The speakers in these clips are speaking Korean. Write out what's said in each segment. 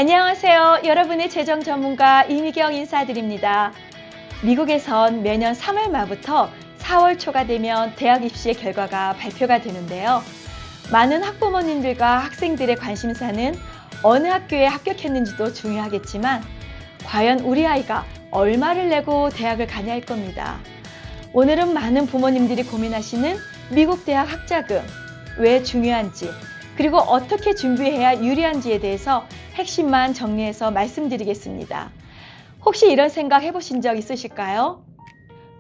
안녕하세요. 여러분의 재정 전문가 이미경 인사드립니다. 미국에선 매년 3월 말부터 4월 초가 되면 대학 입시의 결과가 발표가 되는데요. 많은 학부모님들과 학생들의 관심사는 어느 학교에 합격했는지도 중요하겠지만 과연 우리 아이가 얼마를 내고 대학을 가냐일 겁니다. 오늘은 많은 부모님들이 고민하시는 미국 대학 학자금, 왜 중요한지, 그리고 어떻게 준비해야 유리한지에 대해서 핵심만 정리해서 말씀드리겠습니다. 혹시 이런 생각 해보신 적 있으실까요?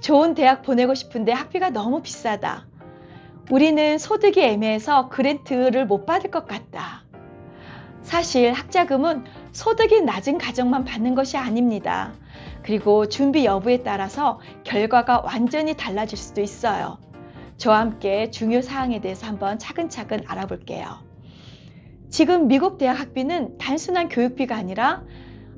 좋은 대학 보내고 싶은데 학비가 너무 비싸다. 우리는 소득이 애매해서 그랜트를 못 받을 것 같다. 사실 학자금은 소득이 낮은 가정만 받는 것이 아닙니다. 그리고 준비 여부에 따라서 결과가 완전히 달라질 수도 있어요. 저와 함께 중요 사항에 대해서 한번 차근차근 알아볼게요. 지금 미국 대학 학비는 단순한 교육비가 아니라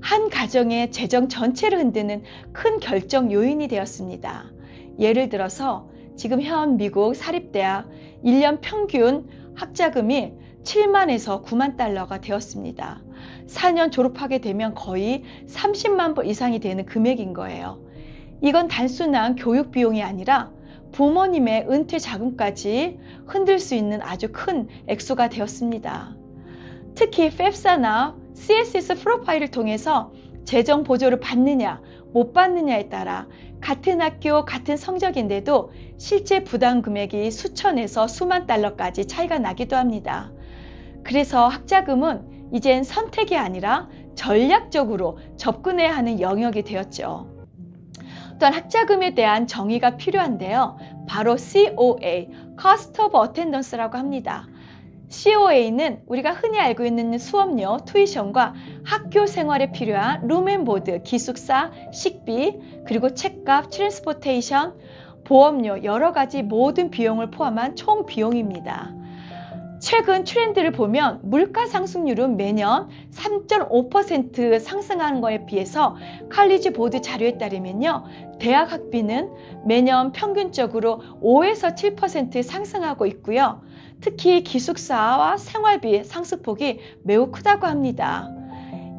한 가정의 재정 전체를 흔드는 큰 결정 요인이 되었습니다. 예를 들어서 지금 현 미국 사립대학 1년 평균 학자금이 7만에서 9만 달러가 되었습니다. 4년 졸업하게 되면 거의 30만 불 이상이 되는 금액인 거예요. 이건 단순한 교육 비용이 아니라 부모님의 은퇴 자금까지 흔들 수 있는 아주 큰 액수가 되었습니다. 특히 FAFSA나 CSS 프로파일을 통해서 재정 보조를 받느냐 못 받느냐에 따라 같은 학교 같은 성적인데도 실제 부담 금액이 수천에서 수만 달러까지 차이가 나기도 합니다. 그래서 학자금은 이젠 선택이 아니라 전략적으로 접근해야 하는 영역이 되었죠. 또한 학자금에 대한 정의가 필요한데요. 바로 COA, Cost of Attendance라고 합니다. COA는 우리가 흔히 알고 있는 수업료, 투이션과 학교 생활에 필요한 룸앤보드, 기숙사, 식비, 그리고 책값, 트랜스포테이션, 보험료, 여러 가지 모든 비용을 포함한 총 비용입니다. 최근 트렌드를 보면 물가 상승률은 매년 3.5% 상승하는 것에 비해서 칼리지 보드 자료에 따르면요. 대학 학비는 매년 평균적으로 5에서 7% 상승하고 있고요. 특히 기숙사와 생활비 상승폭이 매우 크다고 합니다.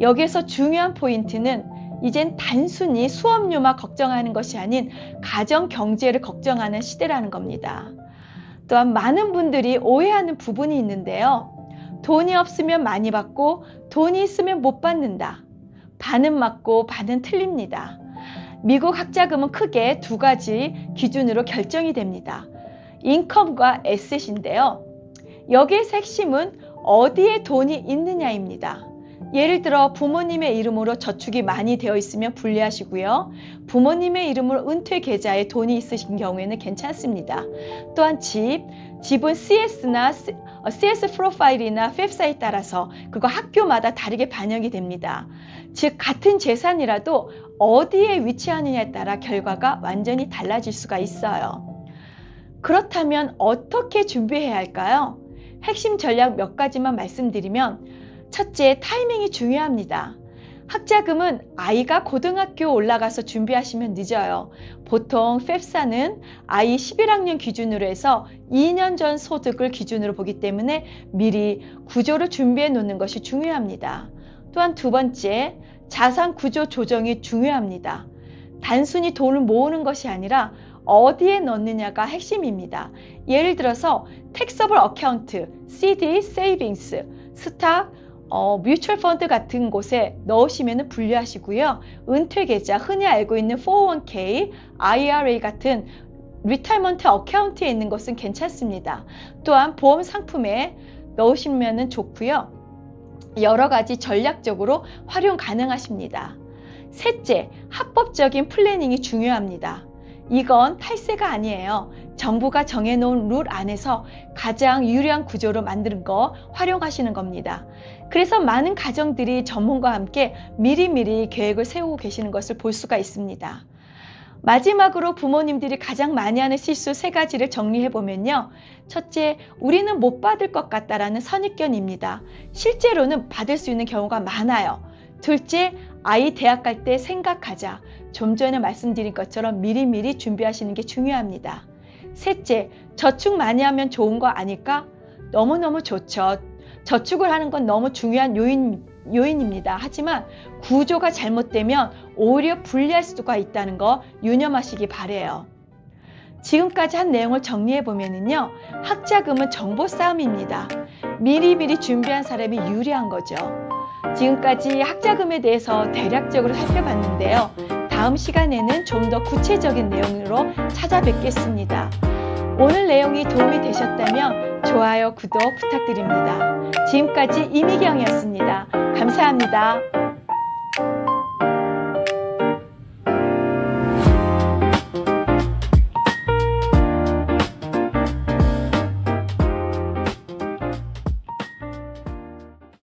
여기에서 중요한 포인트는 이젠 단순히 수업료만 걱정하는 것이 아닌 가정 경제를 걱정하는 시대라는 겁니다. 또한 많은 분들이 오해하는 부분이 있는데요. 돈이 없으면 많이 받고 돈이 있으면 못 받는다. 반은 맞고 반은 틀립니다. 미국 학자금은 크게 두 가지 기준으로 결정이 됩니다. 인컴과 에셋인데요. 여기에서 핵심은 어디에 돈이 있느냐입니다. 예를 들어 부모님의 이름으로 저축이 많이 되어 있으면 분리하시고요. 부모님의 이름으로 은퇴 계좌에 돈이 있으신 경우에는 괜찮습니다. 또한 집은 CS 프로파일이나 FAFSA에 따라서 그거 학교마다 다르게 반영이 됩니다. 즉 같은 재산이라도 어디에 위치하느냐에 따라 결과가 완전히 달라질 수가 있어요. 그렇다면 어떻게 준비해야 할까요? 핵심 전략 몇 가지만 말씀드리면 첫째, 타이밍이 중요합니다. 학자금은 아이가 고등학교 올라가서 준비하시면 늦어요. 보통 FAFSA는 아이 11학년 기준으로 해서 2년 전 소득을 기준으로 보기 때문에 미리 구조를 준비해 놓는 것이 중요합니다. 또한 두 번째, 자산 구조 조정이 중요합니다. 단순히 돈을 모으는 것이 아니라 어디에 넣느냐가 핵심입니다. 예를 들어서 택서블 어카운트, CD, 세이빙스, 스탁, 뮤추얼 펀드 같은 곳에 넣으시면 분류하시고요. 은퇴 계좌, 흔히 알고 있는 401k, IRA 같은 리타이먼트 어카운트에 있는 것은 괜찮습니다. 또한 보험 상품에 넣으시면 좋고요. 여러 가지 전략적으로 활용 가능하십니다. 셋째, 합법적인 플래닝이 중요합니다. 이건 탈세가 아니에요. 정부가 정해놓은 룰 안에서 가장 유리한 구조로 만드는 거 활용하시는 겁니다. 그래서 많은 가정들이 전문가와 함께 미리미리 계획을 세우고 계시는 것을 볼 수가 있습니다. 마지막으로 부모님들이 가장 많이 하는 실수 3가지를 정리해보면요. 첫째, 우리는 못 받을 것 같다라는 선입견입니다. 실제로는 받을 수 있는 경우가 많아요. 둘째, 아이 대학 갈 때 생각하자. 좀 전에 말씀드린 것처럼 미리미리 준비하시는 게 중요합니다. 셋째, 저축 많이 하면 좋은 거 아닐까? 너무너무 좋죠. 저축을 하는 건 너무 중요한 요인 요인입니다. 하지만 구조가 잘못되면 오히려 불리할 수가 있다는 거 유념하시기 바래요. 지금까지 한 내용을 정리해보면요. 학자금은 정보 싸움입니다. 미리미리 준비한 사람이 유리한 거죠. 지금까지 학자금에 대해서 대략적으로 살펴봤는데요. 다음 시간에는 좀 더 구체적인 내용으로 찾아뵙겠습니다. 오늘 내용이 도움이 되셨다면 좋아요, 구독 부탁드립니다. 지금까지 이미경이었습니다. 감사합니다.